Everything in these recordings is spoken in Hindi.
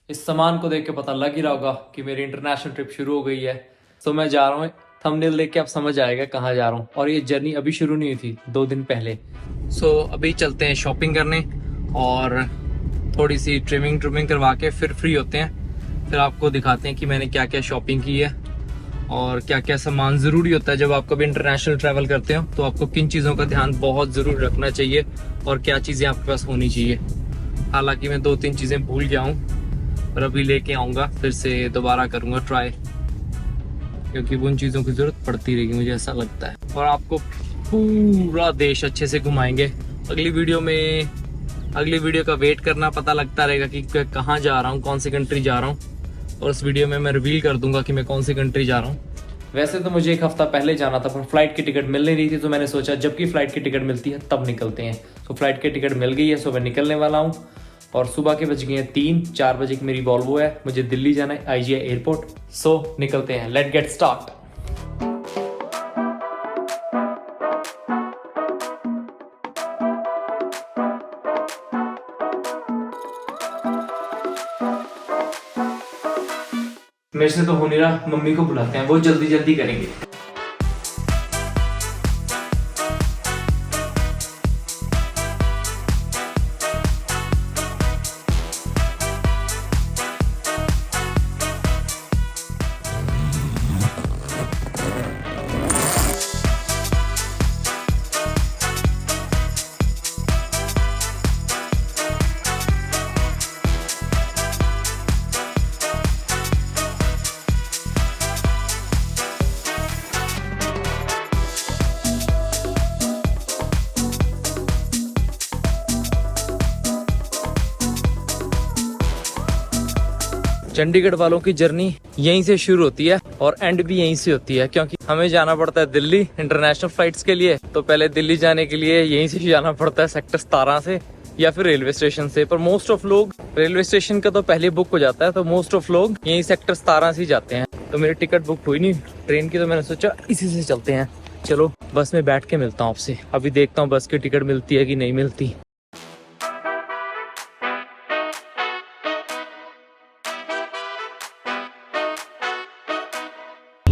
इस सामान को देख के पता लग ही रहा होगा कि मेरी इंटरनेशनल ट्रिप शुरू हो गई है। तो मैं जा रहा हूँ, थंबनेल देख के आप समझ आएगा कहाँ जा रहा हूँ। और ये जर्नी अभी शुरू नहीं हुई थी, 2 दिन पहले। अभी चलते हैं शॉपिंग करने और थोड़ी सी ट्रिमिंग करवा के फिर फ्री होते हैं। फिर आपको दिखाते हैं कि मैंने क्या क्या शॉपिंग की है और क्या क्या सामान ज़रूरी होता है जब आप कभी इंटरनेशनल ट्रैवल करते हो। तो आपको किन चीज़ों का ध्यान बहुत ज़रूर रखना चाहिए और क्या चीज़ें आपके पास होनी चाहिए। हालांकि मैं 2-3 चीज़ें भूल गया हूँ, पर अभी लेके आऊँगा, फिर से दोबारा करूँगा ट्राई, क्योंकि उन चीज़ों की ज़रूरत पड़ती रहेगी, मुझे ऐसा लगता है। और आपको पूरा देश अच्छे से घुमाएंगे। अगली वीडियो का वेट करना, पता लगता रहेगा कि कहाँ जा रहा हूँ, कौन सी कंट्री जा रहा हूँ। और उस वीडियो में मैं रिवील कर दूंगा कि मैं कौन सी कंट्री जा रहा हूँ। वैसे तो मुझे 1 हफ्ता पहले जाना था, पर फ्लाइट की टिकट मिल नहीं रही थी। तो मैंने सोचा जबकि फ्लाइट की टिकट मिलती है तब निकलते हैं। तो फ्लाइट की टिकट मिल गई है, सो मैं निकलने वाला हूँ। और सुबह के बज गए हैं 3, 4 बजे की मेरी वॉल्वो है। मुझे दिल्ली जाना है, IGI एयरपोर्ट। सो निकलते हैं, लेट गेट स्टार्ट। मेरे से तो हो नहीं रहा, मम्मी को बुलाते हैं, वो जल्दी जल्दी करेंगे। चंडीगढ़ वालों की जर्नी यहीं से शुरू होती है और एंड भी यहीं से होती है, क्योंकि हमें जाना पड़ता है दिल्ली इंटरनेशनल फ्लाइट्स के लिए। तो पहले दिल्ली जाने के लिए यहीं से जाना पड़ता है सेक्टर 17 से या फिर रेलवे स्टेशन से। पर मोस्ट ऑफ लोग रेलवे स्टेशन का तो पहले बुक हो जाता है, तो मोस्ट ऑफ लोग यहीं सेक्टर 17 से जाते हैं। तो मेरी टिकट बुक हुई नहीं ट्रेन की, तो मैंने सोचा इसी से चलते हैं। चलो बस में बैठ के मिलता हूँ आपसे। अभी देखता हूँ बस की टिकट मिलती है कि नहीं मिलती।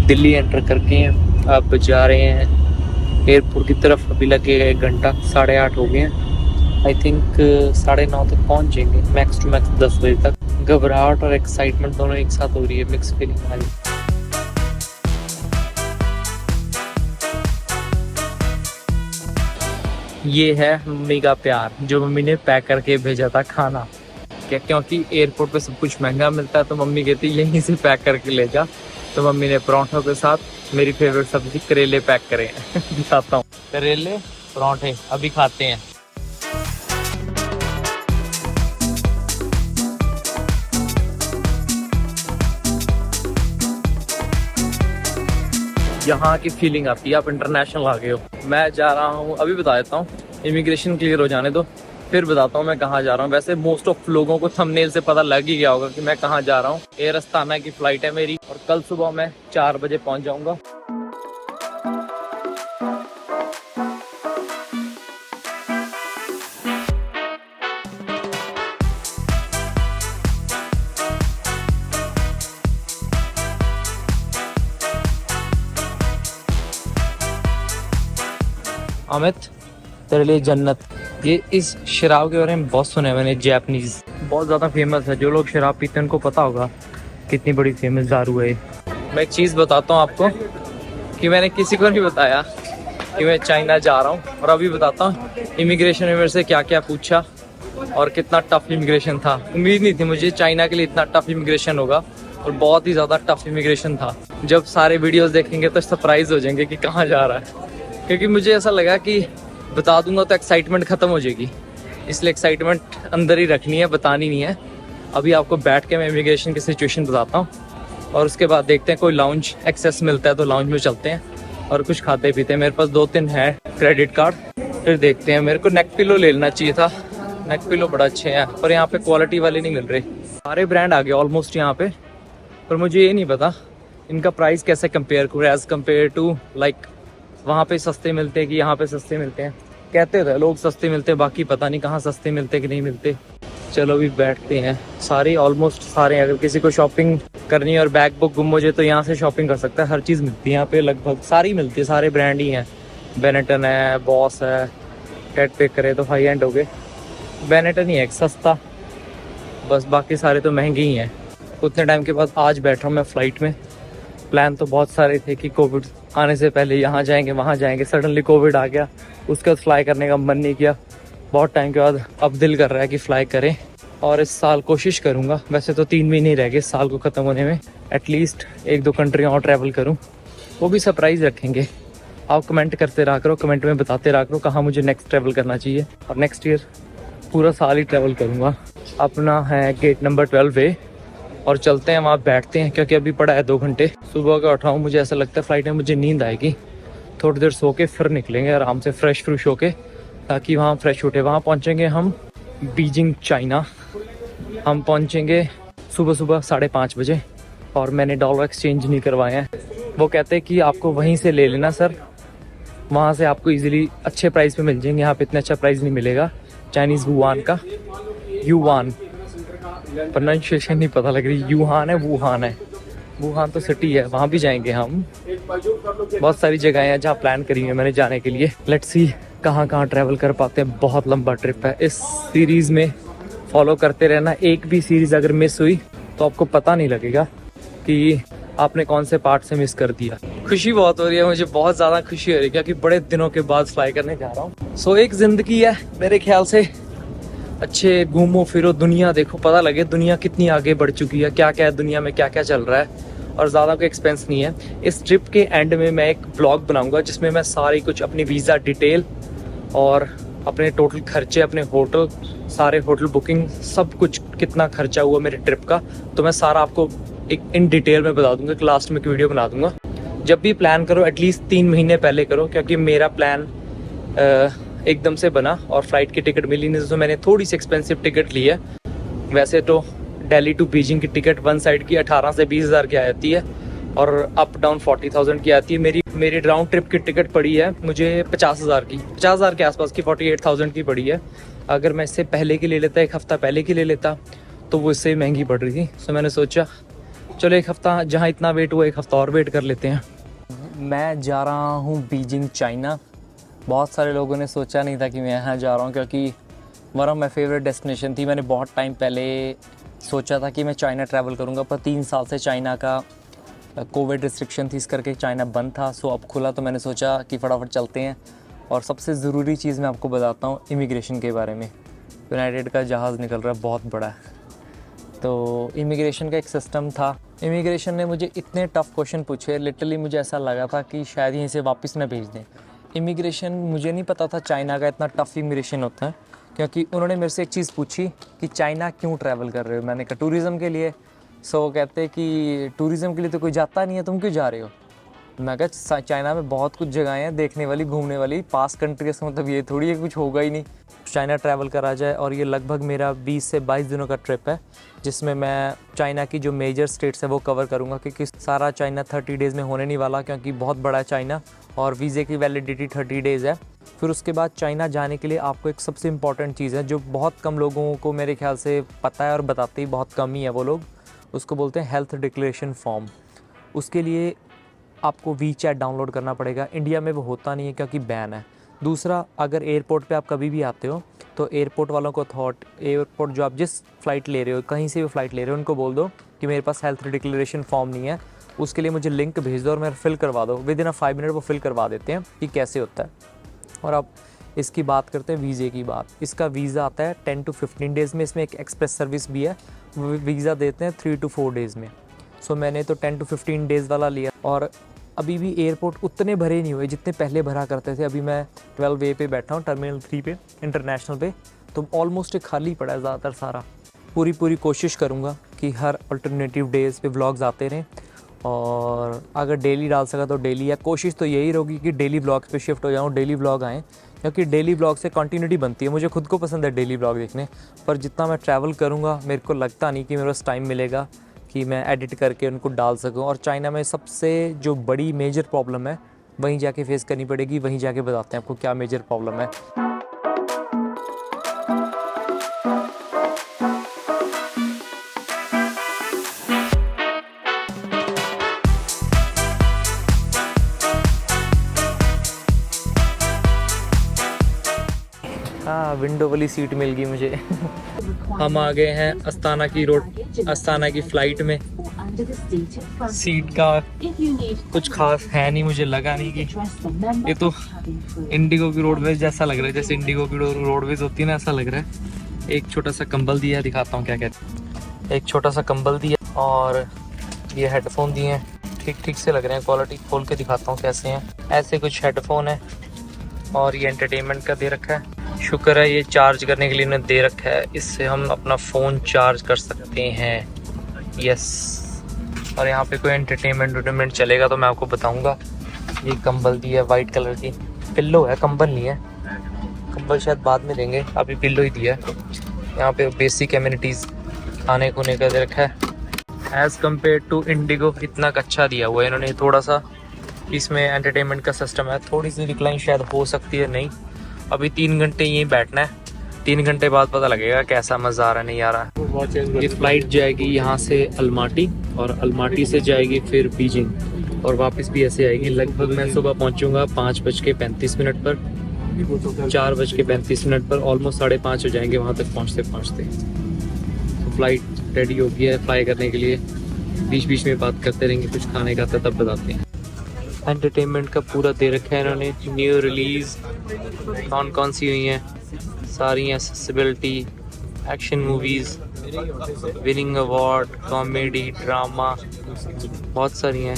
दिल्ली एंटर करके अब जा रहे हैं एयरपोर्ट की तरफ। अभी लगेगा 1 घंटा, 8:30 हो गए हैं। आई थिंक 9:30 तक पहुंच जाएंगे, मैक्स टू मैक्स 10 बजे तक। घबराहट और एक्साइटमेंट दोनों एक साथ हो रही है, मिक्स फीलिंग वाली। ये है मम्मी का प्यार, जो मम्मी ने पैक करके भेजा था खाना। क्या, क्योंकि एयरपोर्ट पे सब कुछ महंगा मिलता है, तो मम्मी कहती यहीं से पैक करके ले जा। तो मम्मी ने परांठों के साथ मेरी फेवरेट सब्जी करेले पैक करे हैं। दिखाता हूँ, करेले परांठे अभी खाते हैं। यहाँ की फीलिंग आती है, आप इंटरनेशनल आ गए हो। मैं जा रहा हूँ, अभी बता देता हूँ, इमिग्रेशन क्लियर हो जाने दो, फिर बताता हूँ मैं कहाँ जा रहा हूँ। वैसे मोस्ट ऑफ लोगों को थंबनेल से पता लग ही गया होगा कि मैं कहाँ जा रहा हूँ। एयर अस्ताना की फ्लाइट है मेरी, और कल सुबह मैं 4 बजे पहुँच जाऊँगा। अमित, तेरे लिए जन्नत। ये इस शराब के बारे में बहुत सुना है मैंने, जैपनीज बहुत ज़्यादा फेमस है। जो लोग शराब पीते हैं उनको पता होगा कितनी बड़ी फेमस दारू है। मैं एक चीज़ बताता हूँ आपको कि मैंने किसी को नहीं बताया कि मैं चाइना जा रहा हूँ। और अभी बताता हूँ इमिग्रेशन में मेरे से क्या क्या पूछा और कितना टफ इमिग्रेशन था। उम्मीद नहीं थी मुझे चाइना के लिए इतना टफ इमिग्रेशन होगा, और बहुत ही ज़्यादा टफ इमिग्रेशन था। जब सारे वीडियोज़ देखेंगे तो सरप्राइज हो जाएंगे कि कहाँ जा रहा है, क्योंकि मुझे ऐसा लगा कि बता दूंगा तो एक्साइटमेंट ख़त्म हो जाएगी, इसलिए एक्साइटमेंट अंदर ही रखनी है, बतानी नहीं है। अभी आपको बैठ के मैं इमिग्रेशन की सिचुएशन बताता हूँ, और उसके बाद देखते हैं कोई लाउंज एक्सेस मिलता है तो लाउंज में चलते हैं और कुछ खाते पीते हैं। मेरे पास 2-3 है क्रेडिट कार्ड, फिर देखते हैं। मेरे को नेक पिलो ले लेना चाहिए था, नेक पिलो बड़ा अच्छे हैं, पर यहाँ पे क्वालिटी वाले नहीं मिल रहे। सारे ब्रांड आ गए ऑलमोस्ट यहाँ पे, पर मुझे ये नहीं पता इनका प्राइस कैसे कंपेयर करूँ एज़ कम्पेयर टू लाइक वहाँ पे सस्ते मिलते हैं कि यहाँ पे सस्ते मिलते हैं। कहते थे लोग सस्ते मिलते हैं, बाकी पता नहीं कहाँ सस्ते मिलते कि नहीं मिलते। चलो अभी बैठते हैं। सारे ऑलमोस्ट सारे, अगर किसी को शॉपिंग करनी है और बैग बुक गुम हो जाए तो यहाँ से शॉपिंग कर सकता है। हर चीज़ मिलती है यहाँ पे, लगभग सारी मिलती है, सारे ब्रांड ही हैं। बेनेटन है, बॉस है, कैट पे करे तो हाई एंड हो गए। बेनेटन ही है एक सस्ता, बस बाकी सारे तो महंगे ही हैं। उतने टाइम के बाद आज बैठ रहा हूँ मैं फ़्लाइट में। प्लान तो बहुत सारे थे कि कोविड आने से पहले यहाँ जाएंगे वहाँ जाएंगे, सडनली कोविड आ गया, उसके बाद फ्लाई करने का मन नहीं किया। बहुत टाइम के बाद अब दिल कर रहा है कि फ़्लाई करें, और इस साल कोशिश करूँगा। वैसे तो 3 महीने ही रह गए इस साल को ख़त्म होने में, एटलीस्ट 1-2 कंट्री और ट्रैवल करूँ, वो भी सरप्राइज़ रखेंगे। आप कमेंट करते रहा करो, कमेंट में बताते रहा करो कहाँ मुझे नेक्स्ट ट्रैवल करना चाहिए, और नेक्स्ट ईयर पूरा साल ही ट्रैवल करूँगा। अपना है गेट नंबर 12A और चलते हैं वहाँ बैठते हैं, क्योंकि अभी पड़ा है 2 घंटे। सुबह का उठाऊँ, मुझे ऐसा लगता है फ़्लाइट में मुझे नींद आएगी। थोड़ी देर सो के फिर निकलेंगे आराम से फ्रेश फ्रूश होके, ताकि वहाँ फ्रेश उठे। वहाँ पहुँचेंगे हम बीजिंग चाइना। हम पहुँचेंगे सुबह सुबह 5:30 बजे, और मैंने डॉलर एक्सचेंज नहीं करवाए हैं। वो कहते हैं कि आपको वहीं से ले लेना सर, वहाँ से आपको इजीली अच्छे प्राइस पे मिल जाएंगे। यहाँ पे इतना अच्छा प्राइस नहीं मिलेगा। चाइनीज़ युआन का, युआन प्रोनाउंसिएशन नहीं पता लग रही, यूहान है वुहान है, वुहान तो सिटी है, वहाँ भी जाएंगे हम। बहुत सारी जगह हैं जहाँ प्लान करी है मैंने जाने के लिए। लेट्स सी कहाँ कहाँ ट्रैवल कर पाते हैं। बहुत लंबा ट्रिप है। इस सीरीज़ में फॉलो करते रहना, एक भी सीरीज़ अगर मिस हुई तो आपको पता नहीं लगेगा कि आपने कौन से पार्ट से मिस कर दिया। खुशी बहुत हो रही है मुझे, बहुत ज़्यादा खुशी हो रही है, क्योंकि बड़े दिनों के बाद फ्लाई करने जा रहा हूँ। सो एक ज़िंदगी है मेरे ख्याल से, अच्छे घूमो फिरो, दुनिया देखो, पता लगे दुनिया कितनी आगे बढ़ चुकी है, क्या क्या है दुनिया में, क्या क्या चल रहा है, और ज़्यादा कोई एक्सपेंस नहीं है। इस ट्रिप के एंड में मैं एक ब्लॉग बनाऊंगा जिसमें मैं सारी कुछ अपनी वीज़ा डिटेल और अपने टोटल खर्चे, अपने होटल, सारे होटल बुकिंग, सब कुछ कितना खर्चा हुआ मेरे ट्रिप का, तो मैं सारा आपको एक इन डिटेल में बता दूंगा। लास्ट में एक वीडियो बना दूंगा। जब भी प्लान करो एटलीस्ट 3 महीने पहले करो, क्योंकि मेरा प्लान एकदम से बना और फ्लाइट की टिकट मिली नहीं, तो मैंने थोड़ी सी एक्सपेंसिव टिकट ली है। वैसे तो दिल्ली टू बीजिंग की टिकट वन साइड की 18 से 20 हज़ार की आ जाती है, और अप डाउन 40,000 की आती है। मेरी राउंड ट्रिप की टिकट पड़ी है मुझे 50,000 की, 50,000 के आसपास की, 48,000 की पड़ी है। अगर मैं इससे पहले की ले लेता, 1 हफ़्ता पहले की ले लेता, तो वो इससे महंगी पड़ रही थी। तो मैंने सोचा चलो 1 हफ़्ता, जहाँ इतना वेट हुआ 1 हफ़्ता और वेट कर लेते हैं। मैं जा रहा हूँ बीजिंग चाइना। बहुत सारे लोगों ने सोचा नहीं था कि मैं यहाँ जा रहा हूँ, क्योंकि one of my favourite destination थी। मैंने बहुत टाइम पहले सोचा था कि मैं चाइना ट्रैवल करूँगा, पर 3 साल से चाइना का कोविड रिस्ट्रिक्शन थी, इस करके चाइना बंद था। सो अब खुला तो मैंने सोचा कि फटाफट चलते हैं। और सबसे ज़रूरी चीज़ मैं आपको बताता हूँ इमिग्रेशन के बारे में। यूनाइटेड का जहाज़ निकल रहा है, बहुत बड़ा है। तो इमिग्रेशन का एक सिस्टम था। इमिग्रेशन ने मुझे इतने टफ़ क्वेश्चन पूछे, लिटरली मुझे ऐसा लगा था कि शायद यहीं से वापस ना भेज दें। इमिग्रेशन, मुझे नहीं पता था चाइना का इतना टफ़ इमिग्रेशन होता है, क्योंकि उन्होंने मेरे से एक चीज़ पूछी कि चाइना क्यों ट्रैवल कर रहे हो। मैंने कहा टूरिज़म के लिए। सो वो कहते कि टूरिज़म के लिए तो कोई जाता नहीं है, तुम क्यों जा रहे हो। मैं कहा चाइना में बहुत कुछ जगह हैं देखने वाली, घूमने वाली, पास कंट्री से, मतलब ये थोड़ी है कुछ होगा ही नहीं चाइना ट्रैवल करा जाए। और ये लगभग मेरा 20 से 22 दिनों का ट्रिप है, जिसमें मैं चाइना की जो मेजर स्टेट्स है वो कवर करूँगा, क्योंकि सारा चाइना 30 डेज़ में होने नहीं वाला, क्योंकि बहुत बड़ा है चाइना और वीज़े की वैलिडिटी 30 डेज़ है। फिर उसके बाद चाइना जाने के लिए आपको एक सबसे इम्पॉर्टेंट चीज़ है जो बहुत कम लोगों को मेरे ख्याल से पता है, और बताते ही बहुत कम ही है वो लोग, उसको बोलते हैं हेल्थ डिक्लेरेशन फॉर्म। उसके लिए आपको वीचैट डाउनलोड करना पड़ेगा। इंडिया में वो होता नहीं है क्योंकि बैन है। दूसरा, अगर एयरपोर्ट पे आप कभी भी आते हो तो एयरपोर्ट वालों को एयरपोर्ट जो आप जिस फ़्लाइट ले रहे हो, कहीं से भी फ़्लाइट ले रहे हो, उनको बोल दो कि मेरे पास हेल्थ डिक्लेरेशन फॉर्म नहीं है, उसके लिए मुझे लिंक भेज दो और मैं फिल करवा दो। विद इन 5 मिनट वो फिल करवा देते हैं कि कैसे होता है। और अब इसकी बात करते हैं वीज़े की बात। इसका वीज़ा आता है 10 to 15 डेज़ में। इसमें एक एक्सप्रेस सर्विस भी है, वीज़ा देते हैं 3 to 4 डेज़ में। सो मैंने तो 10 to 15 डेज़ वाला लिया, और अभी भी एयरपोर्ट उतने भरे नहीं हुए जितने पहले भरा करते थे। अभी मैं 12A पे बैठा हूँ, टर्मिनल 3 पे, इंटरनेशनल पे, तो ऑलमोस्ट खाली पड़ा है ज़्यादातर सारा। पूरी कोशिश करूँगा कि हर अल्टरनेटिव डेज़ पे व्लॉग्स आते रहें, और अगर डेली डाल सका तो डेली, या कोशिश तो यही रहेगी कि डेली व्लॉग्स पे शिफ्ट हो जाऊँ, डेली व्लॉग आएँ, क्योंकि डेली व्लॉग से कंटिन्यूटी बनती है। मुझे खुद को पसंद है डेली व्लॉग देखने, पर जितना मैं ट्रैवल करूँगा मेरे को लगता नहीं कि मेरे पास टाइम मिलेगा कि मैं एडिट करके उनको डाल सकूं। और चाइना में सबसे जो बड़ी मेजर प्रॉब्लम है वहीं जाके फेस करनी पड़ेगी, वहीं जाके बताते हैं आपको क्या मेजर प्रॉब्लम है। विंडो वाली सीट मिल गई मुझे। हम आ गए हैं अस्ताना की रोड, अस्ताना की फ्लाइट में। सीट का कुछ खास है नहीं, मुझे लगा नहीं कि ये तो इंडिगो की रोडवेज जैसा लग रहा है, जैसे इंडिगो की रोडवेज होती है ना, ऐसा लग रहा है। एक छोटा सा कंबल दिया है, दिखाता हूँ क्या कहते हैं। एक छोटा सा कंबल दिया और ये हेडफोन दिए हैं, ठीक ठीक से लग रहे हैं। क्वालिटी खोल के दिखाता हूँ कैसे हैं। ऐसे कुछ हेडफोन है और ये एंटरटेनमेंट का दे रखा है। शुक्र है ये चार्ज करने के लिए इन्होंने दे रखा है, इससे हम अपना फ़ोन चार्ज कर सकते हैं। यस, और यहाँ पे कोई एंटरटेनमेंट चलेगा तो मैं आपको बताऊंगा। ये कंबल दी है वाइट कलर की, पिल्लो है, कंबल नहीं है। कंबल शायद बाद में देंगे, अभी पिल्लो ही दिया है। यहाँ पे बेसिक एमिनिटीज़ खाने खुने का दे रखा है। एज़ कम्पेयर टू इंडिगो इतना अच्छा दिया हुआ है इन्होंने। थोड़ा सा इसमें एंटरटेनमेंट का सिस्टम है, थोड़ी सी रिक्लाइन शायद हो सकती है। नहीं, अभी 3 घंटे यहीं बैठना है, 3 घंटे बाद पता लगेगा कैसा मज़ा आ रहा नहीं आ रहा। ये फ्लाइट जाएगी यहाँ से अलमाटी और अलमाटी से जाएगी फिर बीजिंग और वापस भी ऐसे आएगी। लगभग मैं सुबह पहुँचूँगा 5:35 पर, 4:35 पर, ऑलमोस्ट 5:30 हो जाएंगे वहाँ तक पहुँचते पहुँचते। तो फ्लाइट रेडी हो गया है फ्लाई करने के लिए। बीच बीच में बात करते रहेंगे, कुछ खाने का तब बताते हैं। एंटरटेनमेंट का पूरा दे रखा है इन्होंने। न्यू रिलीज कौन कौन सी हुई हैं सारी, accessibility, action movies, winning award, comedy, drama, बहुत सारी हैं।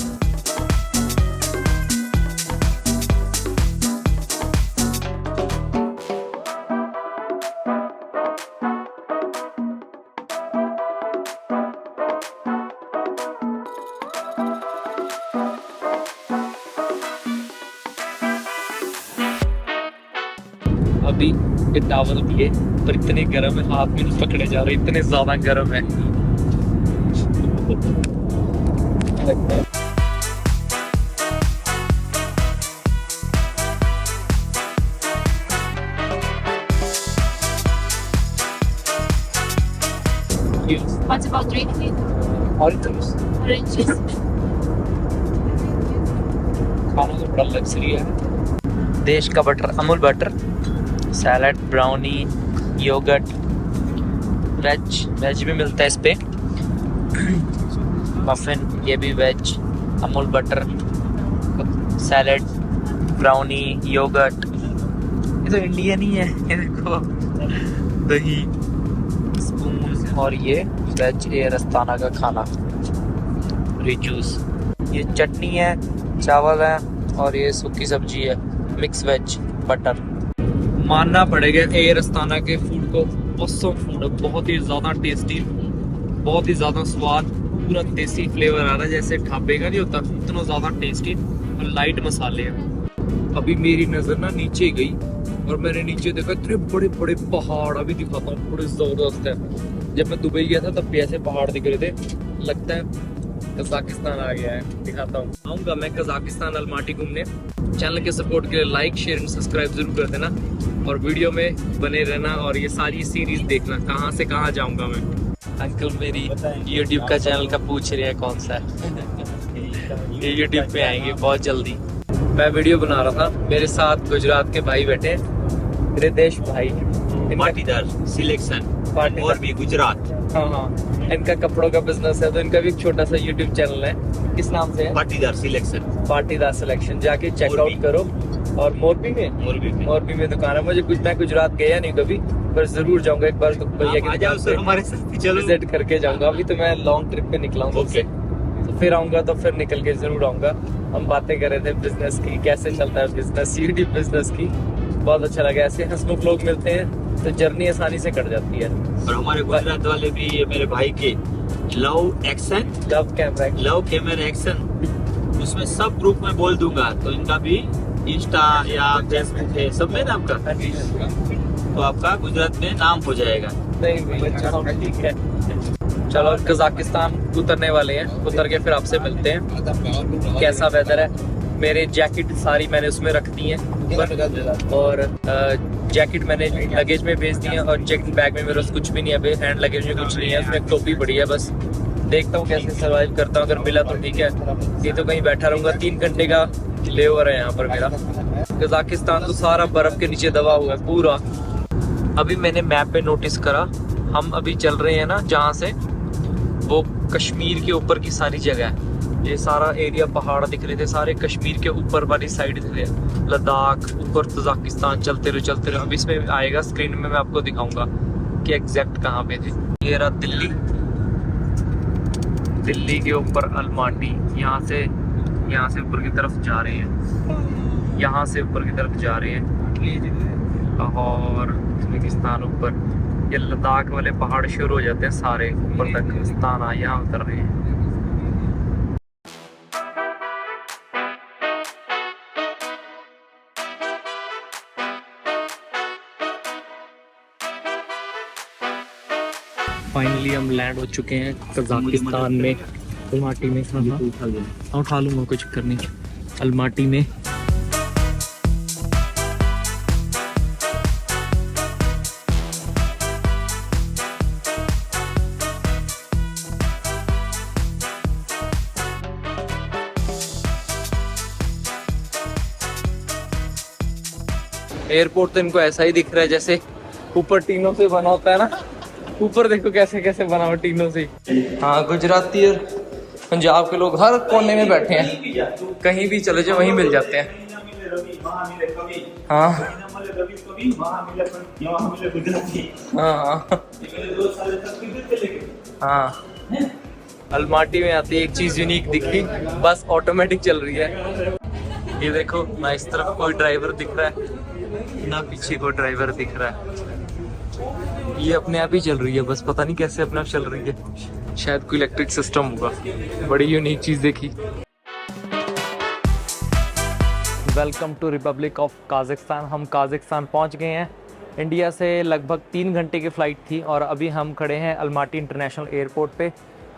अभी ये टावल भी है पर इतने गर्म है, हाथ में नहीं पकड़े जा रहे, इतने ज्यादा गर्म है। What about drinking? Oranges. खाना तो बड़ा लग्जरी है। देश का butter, Amul butter, salad, brownie, yogurt, veg भी मिलता है इस पे, मफिन, ये भी veg, Amul butter, salad, brownie, yogurt. ये तो इंडियन ही है। ये देखो, दही, स्पून, और ये वेज एयर अस्ताना का खाना, जूस। ये चटनी है, चावल है और ये सूखी सब्जी है, मिक्स वेज, बटर। मानना पड़ेगा एयर अस्ताना के फूड को, औसम फूड है, बहुत ही ज़्यादा टेस्टी, बहुत ही ज़्यादा स्वाद, पूरा देसी फ्लेवर आ रहा है जैसे ढाबे का नहीं होता, इतना ज़्यादा टेस्टी और लाइट मसाले हैं। अभी मेरी नज़र ना नीचे गई और मैंने नीचे देखा इतने बड़े बड़े पहाड़, अभी दिखाता हूँ, बड़े ज़बरदस्त है। जब मैं दुबई गया था तब भी ऐसे पहाड़ दिख रहे थे, लगता है कजाकिस्तान आ गया है। दिखाता हूँ, आऊँगा मैं कजाकिस्तान अलमाटी घूमने। चैनल के सपोर्ट के लिए लाइक, शेयर एंड सब्सक्राइब जरूर कर देना और वीडियो में बने रहना और ये सारी सीरीज देखना। कहाँ से कहाँ जाऊँगा मैं। अंकल मेरी यूट्यूब का चैनल का पूछ रहे हैं कौन सा है। ये यूट्यूब पे आएंगे बहुत जल्दी। मैं वीडियो बना रहा था, मेरे साथ गुजरात के भाई बैठे, रितेश भाई, पाटीदार सिलेक्शन और भी गुजरात। हाँ, इनका कपड़ों का बिजनेस है तो इनका भी एक छोटा सा यूट्यूब चैनल है। किस नाम से है? पाटीदार सिलेक्शन। पाटीदार सिलेक्शन, जाके चेकआउट करो। और मोरबी में दुकान है। मैं गुजरात गया नहीं कभी, पर जरूर जाऊंगा एक बार, तो भैया की दुकान पे हमारे साथ चलो, विजिट करके जाऊंगा। अभी तो मैं लॉन्ग ट्रिप पे निकला हूँ, तो फिर आऊंगा, तो फिर निकल के जरूर आऊंगा। हम बातें कर रहे थे बिजनेस की, कैसे चलता है बिजनेस, यूट्यूब बिजनेस की। बहुत अच्छा लगा, ऐसे हंसमुख लोग मिलते हैं तो जर्नी आसानी से कट जाती है। और हमारे गुजरात वाले भी, ये मेरे भाई के लव कैमरा एक्शन, उसमें सब ग्रुप में बोल दूंगा, तो इनका भी इंस्टा या फेसबुक है, सब में नाम का, तो आपका गुजरात में नाम हो जाएगा। ठीक है, चलो कजाकिस्तान उतरने वाले हैं, उतर के फिर आपसे मिलते हैं। कैसा वेदर है, मेरे जैकेट सारी मैंने उसमें रख दी हैं और जैकेट मैंने लगेज में भेज दी है और जैकेट बैग में मेरे कुछ भी नहीं है। अभी हैंड लगेज में कुछ नहीं है, उसमें टोपी पड़ी है। बस देखता हूँ कैसे सर्वाइव करता हूँ, अगर मिला तो ठीक है, ये तो कहीं बैठा रहूँगा। 3 घंटे का लेओवर है यहाँ पर मेरा। कजाकिस्तान तो सारा बर्फ के नीचे दबा हुआ है पूरा। अभी मैंने मैप पे नोटिस करा, हम अभी चल रहे हैं ना जहाँ से, वो कश्मीर के ऊपर की सारी जगह है। ये सारा एरिया पहाड़ दिख रहे थे सारे कश्मीर के ऊपर वाली साइड थे, लद्दाख, ऊपर तजाकिस्तान, चलते रहो। अब इसमें आएगा स्क्रीन में, मैं आपको दिखाऊंगा कि एग्जैक्ट कहाँ पे थे। ये रहा दिल्ली के ऊपर अलमाटी, यहाँ से ऊपर की तरफ जा रहे हैं, यहाँ से ऊपर की तरफ जा रहे हैं। लाहौर, उज़्बेकिस्तान ऊपर, ये लद्दाख वाले पहाड़ शुरू हो जाते हैं सारे ऊपर तक, अस्ताना यहाँ उतर रहे हैं। फाइनली हम लैंड हो चुके हैं कजाकिस्तान में, अलमाटी में। हाँ उठा लूँगा, कुछ चक्कर नहीं। अलमाटी में एयरपोर्ट तो इनको ऐसा ही दिख रहा है जैसे ऊपर टीनों से बना होता है ना। ऊपर देखो कैसे कैसे बना हुआ टीनों से। हाँ, गुजराती और पंजाब के लोग हर कोने में बैठे हैं, कहीं भी चले जाओ वहीं मिल जाते हैं। हाँ हाँ, अलमाटी में आती एक चीज यूनिक दिखी, बस ऑटोमेटिक चल रही है। ये देखो ना, इस तरफ कोई ड्राइवर दिख रहा है ना पीछे कोई ड्राइवर दिख रहा है। ये अपने आप ही चल रही है, बस पता नहीं कैसे अपने आप चल रही है, शायद कोई इलेक्ट्रिक सिस्टम होगा। बड़ी यूनिक चीज देखी। Welcome to republic of Kazakhstan. हम काज़ाकिस्तान पहुंच गए हैं। इंडिया से लगभग 3 घंटे की फ़्लाइट थी और अभी हम खड़े हैं अलमाटी इंटरनेशनल एयरपोर्ट पे।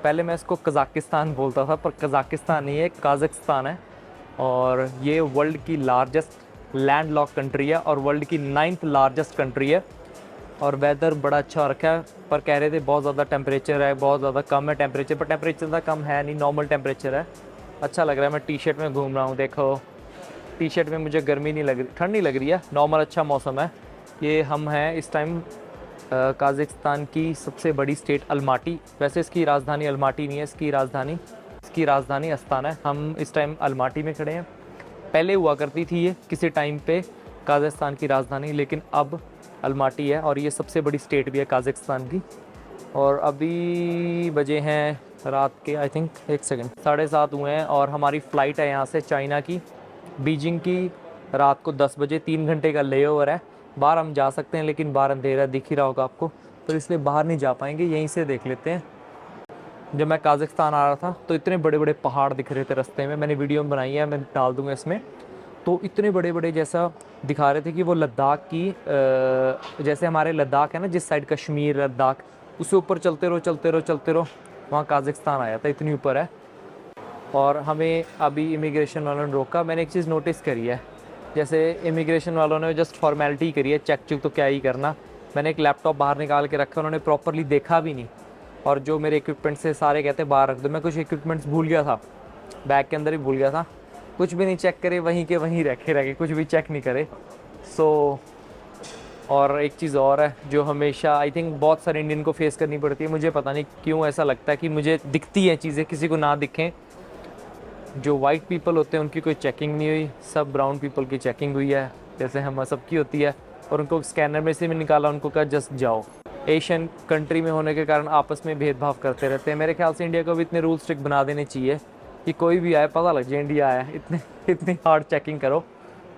पहले मैं इसको कज़ाकिस्तान बोलता था, पर कज़ाकिस्तान नहीं है, काज़ाकिस्तान है। और ये वर्ल्ड की लार्जेस्ट लैंड लॉक कंट्री है और वर्ल्ड की 9th लार्जेस्ट कंट्री है। और वेदर बड़ा अच्छा रखा है, पर कह रहे थे बहुत ज़्यादा टेम्परेचर है, बहुत ज़्यादा कम है टेम्परेचर, पर टेम्परेचर ज़्यादा कम है नहीं, नॉर्मल टेम्परेचर है। अच्छा लग रहा है। मैं टी शर्ट में घूम रहा हूँ, देखो टी शर्ट में मुझे गर्मी नहीं लग रही, ठंड नहीं लग रही है, नॉर्मल अच्छा मौसम है। ये हम हैं इस टाइम काज़ाकिस्तान की सबसे बड़ी स्टेट अलमाटी। वैसे इसकी राजधानी अलमाटी नहीं है, इसकी राजधानी अस्ताना है। हम इस टाइम अलमाटी में खड़े हैं। पहले हुआ करती थी ये किसी टाइम पे काज़ाकिस्तान की राजधानी, लेकिन अब अलमाटी है और ये सबसे बड़ी स्टेट भी है काज़ाकिस्तान की। और अभी बजे हैं रात के आई थिंक 7:30 हुए हैं और हमारी फ़्लाइट है यहाँ से चाइना की, बीजिंग की, रात को 10 बजे। 3 घंटे का लेओवर है। बाहर हम जा सकते हैं लेकिन बाहर अंधेरा दिख ही रहा होगा आपको, तो इसलिए बाहर नहीं जा पाएंगे, यहीं से देख लेते हैं। जब मैं काज़ाकिस्तान आ रहा था तो इतने बड़े बड़े पहाड़ दिख रहे थे रास्ते में, मैंने वीडियो में बनाई है, मैं डाल दूँगा इसमें। तो इतने बड़े बड़े जैसा दिखा रहे थे कि वो लद्दाख की जैसे हमारे लद्दाख है ना जिस साइड, कश्मीर लद्दाख, उससे ऊपर चलते रहो वहाँ काज़ाकिस्तान आया था, इतनी ऊपर है। और हमें अभी इमिग्रेशन वालों ने रोका। मैंने एक चीज़ नोटिस करी है, जैसे इमिग्रेशन वालों ने जस्ट फॉर्मेलिटी करी है, चेक तो क्या ही करना। मैंने एक लैपटॉप बाहर निकाल के रखा, उन्होंने प्रॉपरली देखा भी नहीं। और जो मेरे इक्विपमेंट से सारे कहते बाहर रख दो, मैं कुछ इक्विपमेंट्स भूल गया था, बैग के अंदर ही भूल गया था, कुछ भी नहीं चेक करे, वहीं के वहीं रखे, कुछ भी चेक नहीं करे। सो और एक चीज़ और है जो हमेशा आई थिंक बहुत सारे इंडियन को फेस करनी पड़ती है, मुझे पता नहीं क्यों ऐसा लगता है कि मुझे दिखती हैं चीज़ें, किसी को ना दिखें। जो वाइट पीपल होते हैं उनकी कोई चेकिंग नहीं हुई, सब ब्राउन पीपल की चेकिंग हुई है, जैसे हम सबकी होती है। और उनको स्कैनर में से भी निकाला, उनको कहा जस्ट जाओ। एशियन कंट्री में होने के कारण आपस में भेदभाव करते रहते हैं। मेरे ख्याल से इंडिया को भी इतने रूल स्ट्रिक्ट बना देने चाहिए कि कोई भी आए पता लग जाए इंडिया आया, इतनी हार्ड चेकिंग करो।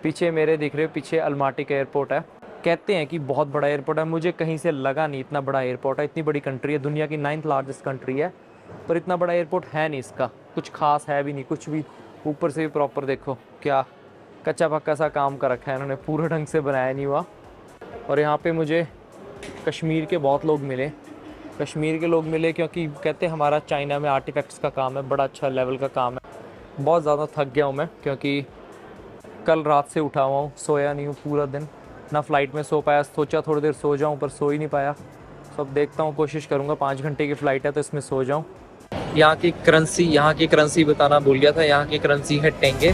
पीछे मेरे दिख रहे हो, पीछे अलमाटी का एयरपोर्ट है। कहते हैं कि बहुत बड़ा एयरपोर्ट है, मुझे कहीं से लगा नहीं इतना बड़ा एयरपोर्ट है। इतनी बड़ी कंट्री है, दुनिया की 9th लार्जेस्ट कंट्री है, पर इतना बड़ा एयरपोर्ट है नहीं, इसका कुछ खास है भी नहीं, कुछ भी। ऊपर से भी प्रॉपर देखो क्या कच्चा पक्का सा काम कर रखा है इन्होंने, पूरे ढंग से बनाया नहीं हुआ। और यहाँ पे मुझे कश्मीर के बहुत लोग मिले, क्योंकि कहते हैं हमारा चाइना में आर्टिफैक्ट्स का काम है, बड़ा अच्छा लेवल का काम है। बहुत ज़्यादा थक गया हूँ मैं, क्योंकि कल रात से उठा हुआ हूँ, सोया नहीं हूँ पूरा दिन, ना फ्लाइट में सो पाया। सोचा थोड़ी देर सो जाऊँ, पर सो ही नहीं पाया। सब देखता हूँ, कोशिश करूँगा, 5 घंटे की फ़्लाइट है तो इसमें सो जाऊँ। यहाँ की करेंसी बताना भूल गया था, यहाँ की करेंसी है टेंगे।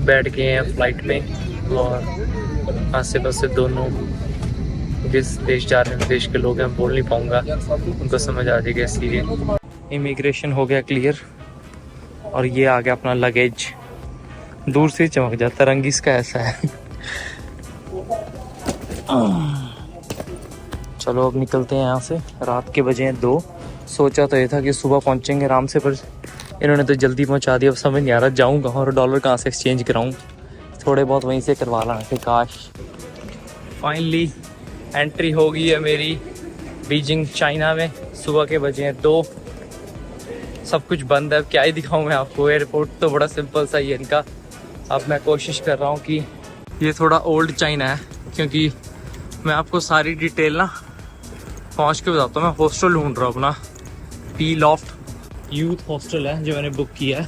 बैठ गए हैं फ्लाइट में और आसे पास से दोनों जिस देश जा रहे हैं देश के लोग हैं, बोल नहीं पाऊँगा, उनको समझ आ जाएगा इसलिए। इमिग्रेशन हो गया क्लियर और ये आ गया अपना लगेज। दूर से चमक जाता, रंग इसका ऐसा है। चलो अब निकलते हैं यहाँ से। रात के बजे हैं 2। सोचा तो ये था कि सुबह पहुँचेंगे आराम से, पर इन्होंने तो जल्दी पहुँचा दिया। अब समझ नहीं आ रहा जाऊँ कहाँ और डॉलर कहाँ से एक्सचेंज कराऊँ। थोड़े बहुत वहीं से करवा लाना थे काश। फाइनली एंट्री हो गई है मेरी बीजिंग चाइना में। सुबह के बजे हैं 2। सब कुछ बंद है, अब क्या ही दिखाऊँ मैं आपको। एयरपोर्ट तो बड़ा सिंपल सा ही है इनका। अब मैं कोशिश कर रहा हूँ कि ये थोड़ा ओल्ड चाइना है, क्योंकि मैं आपको सारी डिटेल ना पहुँच के बताता हूँ। मैं हॉस्टल ढूंढ रहा हूँ अपना, पी लॉफ्ट यूथ हॉस्टल है जो मैंने बुक किया है।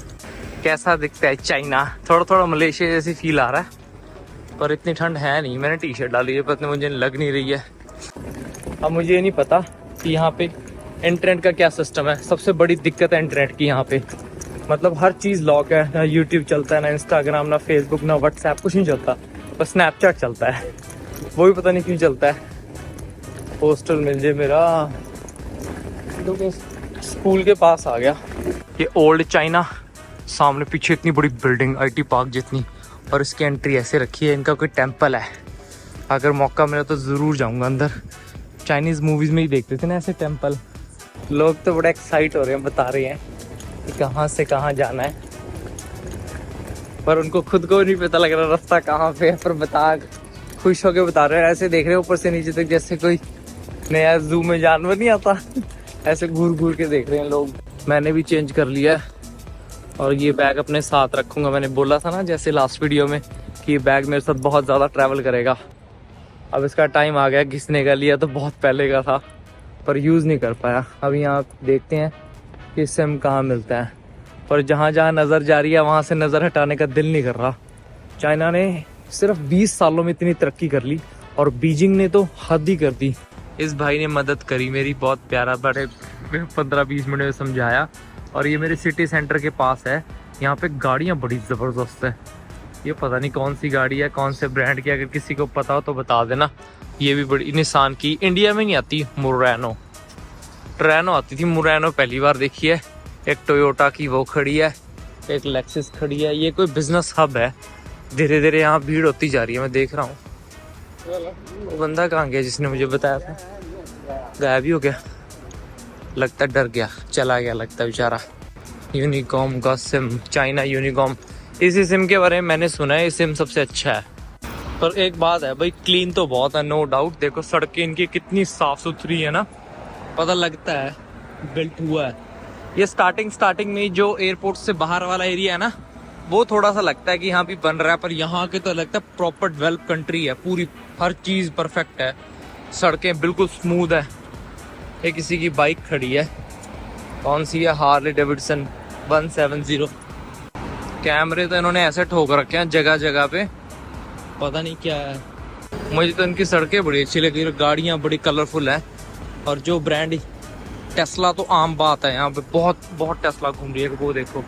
कैसा दिखता है चाइना? थोड़ा थोड़ा मलेशिया जैसी फील आ रहा है, पर इतनी ठंड है नहीं। मैंने टी शर्ट डाली है, पता मुझे लग नहीं रही है। अब मुझे ये नहीं पता कि यहाँ पे इंटरनेट का क्या सिस्टम है। सबसे बड़ी दिक्कत है इंटरनेट की यहाँ पे, मतलब हर चीज़ लॉक है। ना यूट्यूब चलता है, ना इंस्टाग्राम, ना फेसबुक, ना व्हाट्सएप, कुछ नहीं चलता। बस स्नैपचैट चलता है, वो भी पता नहीं क्यों चलता है। हॉस्टल मिल जाए मेरा, तो स्कूल के पास आ गया। ये ओल्ड चाइना, सामने पीछे इतनी बड़ी बिल्डिंग IT पार्क जितनी, और इसकी एंट्री ऐसे रखी है। इनका कोई टेम्पल है, अगर मौका मिला तो ज़रूर जाऊंगा अंदर। चाइनीज़ मूवीज़ में ही देखते थे ना ऐसे टेम्पल। लोग तो बड़ा एक्साइट हो रहे हैं, बता रहे हैं कि कहाँ से कहाँ जाना है, पर उनको खुद को नहीं पता लग रहा रास्ता कहाँ पे है, पर बता खुश होकर बता रहे हैं। ऐसे देख रहे हैं ऊपर से नीचे तक, जैसे कोई नया जू में जानवर नहीं आता, ऐसे घूर घूर के देख रहे हैं लोग। मैंने भी चेंज कर लिया है और ये बैग अपने साथ रखूँगा। मैंने बोला था ना जैसे लास्ट वीडियो में कि ये बैग मेरे साथ बहुत ज़्यादा ट्रैवल करेगा। अब इसका टाइम आ गया घिसने का। लिया तो बहुत पहले का था, पर यूज़ नहीं कर पाया। अब यहाँ देखते हैं कि सिम कहाँ मिलता है, पर जहाँ जहाँ नज़र जा रही है वहाँ से नज़र हटाने का दिल नहीं कर रहा। चाइना ने सिर्फ 20 सालों में इतनी तरक्की कर ली, और बीजिंग ने तो हद ही कर दी। इस भाई ने मदद करी मेरी, बहुत प्यारा, बड़े 15-20 मिनट में समझाया। और ये मेरे सिटी सेंटर के पास है। यहाँ पे गाड़ियाँ बड़ी ज़बरदस्त है। ये पता नहीं कौन सी गाड़ी है, कौन से ब्रांड की, अगर किसी को पता हो तो बता देना। ये भी बड़ी निसान की, इंडिया में नहीं आती। मुरैनो ट्रैनो आती थी, मुरैनो पहली बार देखी है। एक टोयोटा की वो खड़ी है, एक लेक्सस खड़ी है। ये कोई बिजनेस हब है। धीरे धीरे यहाँ भीड़ होती जा रही है, मैं देख रहा हूँ। वो बंदा कहाँ गया जिसने मुझे बताया था? गायब ही हो गया लगता, डर गया, चला गया लगता बेचारा। यूनिकॉम का सिम, चाइना यूनिकॉम। इसी सिम के बारे में मैंने सुना है, ये सिम सबसे अच्छा है। पर एक बात है भाई, क्लीन तो बहुत है, नो डाउट। देखो सड़कें इनकी कितनी साफ सुथरी है ना, पता लगता है बिल्ट हुआ है। ये स्टार्टिंग में जो एयरपोर्ट से बाहर वाला एरिया है ना, वो थोड़ा सा लगता है कि यहाँ भी बन रहा है, पर यहाँ के तो लगता है प्रॉपर डेवलप कंट्री है। पूरी हर चीज़ परफेक्ट है, सड़कें बिल्कुल स्मूथ है। ये किसी की बाइक खड़ी है, कौन सी है? Harley Davidson 170। कैमरे तो इन्होंने ऐसे ठोक रखे हैं जगह जगह पे, पता नहीं क्या है। मुझे तो इनकी सड़कें बड़ी अच्छी लगी, गाड़ियाँ बड़ी कलरफुल हैं। और जो ब्रांड टेस्ला तो आम बात है यहाँ पे, बहुत टेस्ला घूम रही है। वो देखो,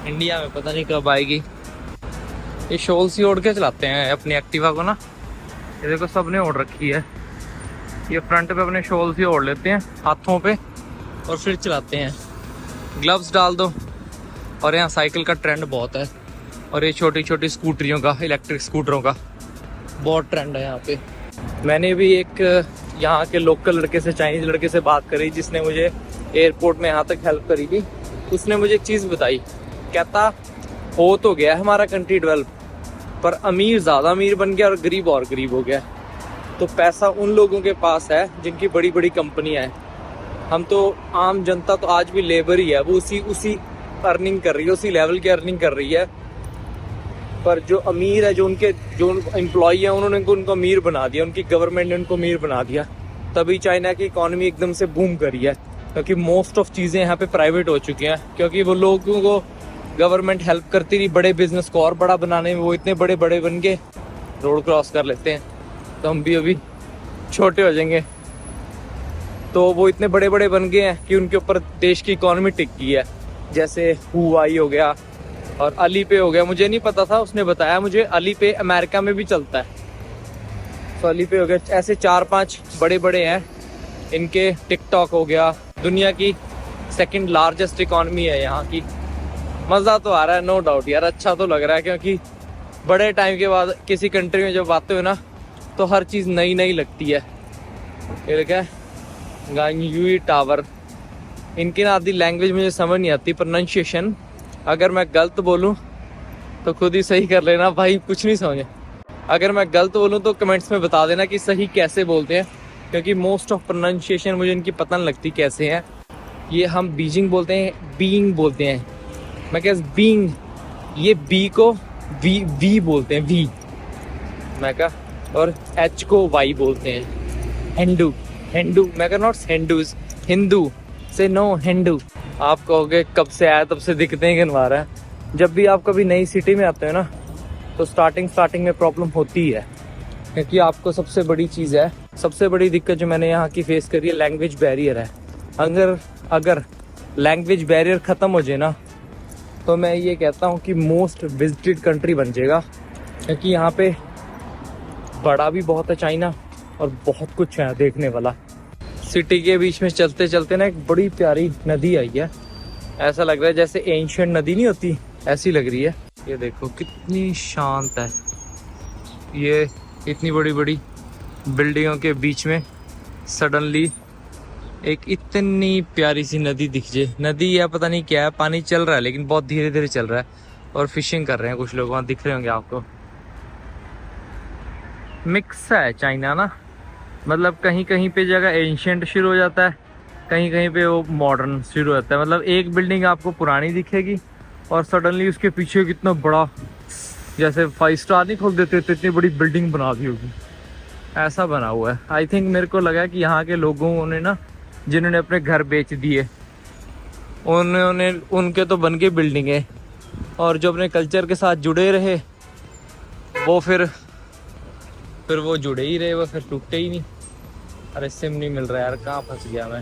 इंडिया में पता नहीं कब आएगी। ये शॉल सी ओढ़ के चलाते हैं अपनी एक्टिवा को ना, ये देखो सबने ओढ़ रखी है। ये फ्रंट पे अपने शॉल सी ओढ़ लेते हैं हाथों पे और फिर चलाते हैं। ग्लव्स डाल दो। और यहाँ साइकिल का ट्रेंड बहुत है, और ये छोटी छोटी स्कूटरियों का, इलेक्ट्रिक स्कूटरों का बहुत ट्रेंड है यहाँ पे। मैंने भी एक यहाँ के लोकल लड़के से, चाइनीज लड़के से बात करी, जिसने मुझे एयरपोर्ट में यहाँ तक हेल्प करी थी। उसने मुझे एक चीज़ बताई, कहता हो तो गया हमारा कंट्री डेवलप, पर अमीर ज़्यादा अमीर बन गया और गरीब और गरीब हो गया। तो पैसा उन लोगों के पास है जिनकी बड़ी बड़ी कंपनियां हैं। हम तो आम जनता तो आज भी लेबर ही है, वो उसी अर्निंग कर रही है, उसी लेवल की अर्निंग कर रही है। पर जो अमीर है, जो एम्प्लॉई है, उन्होंने उनको अमीर बना दिया, उनकी गवर्नमेंट ने उनको अमीर बना दिया। तभी चाइना की इकॉनमी एकदम से बूम करी है, क्योंकि मोस्ट ऑफ चीज़ें यहाँ पे प्राइवेट हो चुकी हैं। क्योंकि वो लोगों को गवर्नमेंट हेल्प करती रही बड़े बिजनेस को और बड़ा बनाने में। वो इतने बड़े बड़े बन के रोड क्रॉस कर लेते हैं, तो हम भी अभी छोटे हो जाएंगे। तो वो इतने बड़े बड़े बन गए हैं कि उनके ऊपर देश की इकॉनमी टिक गई है। जैसे हुआई हो गया, और अली पे हो गया, मुझे नहीं पता था, उसने बताया मुझे अली पे अमेरिका में भी चलता है। तो अली पे हो गया, ऐसे 4-5 बड़े बड़े हैं इनके। टिकटॉक हो गया, दुनिया की सेकंड लार्जेस्ट इकॉनमी है यहाँ की। मज़ा तो आ रहा है नो डाउट यार, अच्छा तो लग रहा है, क्योंकि बड़े टाइम के बाद किसी कंट्री में जब आते हो ना तो हर चीज़ नई नई लगती है। ये देखा है गांगयुई टावर, इनकी ना आधी लैंग्वेज मुझे समझ नहीं आती, प्रोनाउंसिएशन। अगर मैं गलत बोलूं तो खुद ही सही कर लेना भाई, कुछ नहीं समझे। अगर मैं गलत बोलूं तो कमेंट्स में बता देना कि सही कैसे बोलते हैं, क्योंकि मोस्ट ऑफ प्रोनाउंसिएशन मुझे इनकी पता नहीं लगती कैसे हैं। ये हम बीजिंग बोलते हैं, बीइंग बोलते हैं, मैं क्या बीइंग, ये बी को वी बोलते हैं, वी मैं क्या, और एच को वाई बोलते हैं। हिंदू हिंदू मैं क्या, नॉट हिंदूज, हिंदू से नो हिंदू। आप कहोगे कब से आया तब से दिखते हैं गिनवा रहा है। जब भी आप कभी नई सिटी में आते हो ना तो स्टार्टिंग में प्रॉब्लम होती है, क्योंकि आपको सबसे बड़ी चीज़ है, सबसे बड़ी दिक्कत जो मैंने यहाँ की फेस करी है, लैंग्वेज बैरियर है। अगर लैंग्वेज बैरियर ख़त्म हो जाए ना तो मैं ये कहता हूँ कि मोस्ट विजिटेड कंट्री बन जाएगा, क्योंकि यहाँ पे बड़ा भी बहुत है चाइना और बहुत कुछ है देखने वाला। सिटी के बीच में चलते चलते ना एक बड़ी प्यारी नदी आई है, ऐसा लग रहा है जैसे एंशिएंट नदी नहीं होती, ऐसी लग रही है। ये देखो कितनी शांत है, ये इतनी बड़ी बड़ी बिल्डिंगों के बीच में सडनली एक इतनी प्यारी सी नदी दिख जाए। नदी या पता नहीं क्या है, पानी चल रहा है लेकिन बहुत धीरे धीरे चल रहा है, और फिशिंग कर रहे हैं कुछ लोग वहाँ, दिख रहे होंगे आपको। मिक्स है चाइना ना, मतलब कहीं कहीं पे जगह एंशिएंट शुरू हो जाता है, कहीं कहीं पे वो मॉडर्न शुरू होता है। मतलब एक बिल्डिंग आपको पुरानी दिखेगी और सडनली उसके पीछे कितना बड़ा, जैसे 5 स्टार नहीं खोल देते तो इतनी बड़ी बिल्डिंग बना दी होगी, ऐसा बना हुआ है। आई थिंक मेरे को लगा कि यहाँ के लोगों ने ना, जिन्होंने अपने घर बेच दिए, उन्होंने उनके तो बन गए बिल्डिंगें, और जो अपने कल्चर के साथ जुड़े रहे वो फिर वो जुड़े ही रहे, वो फिर टूटे ही नहीं। अरे सिम नहीं मिल रहा यार, कहाँ फंस गया मैं।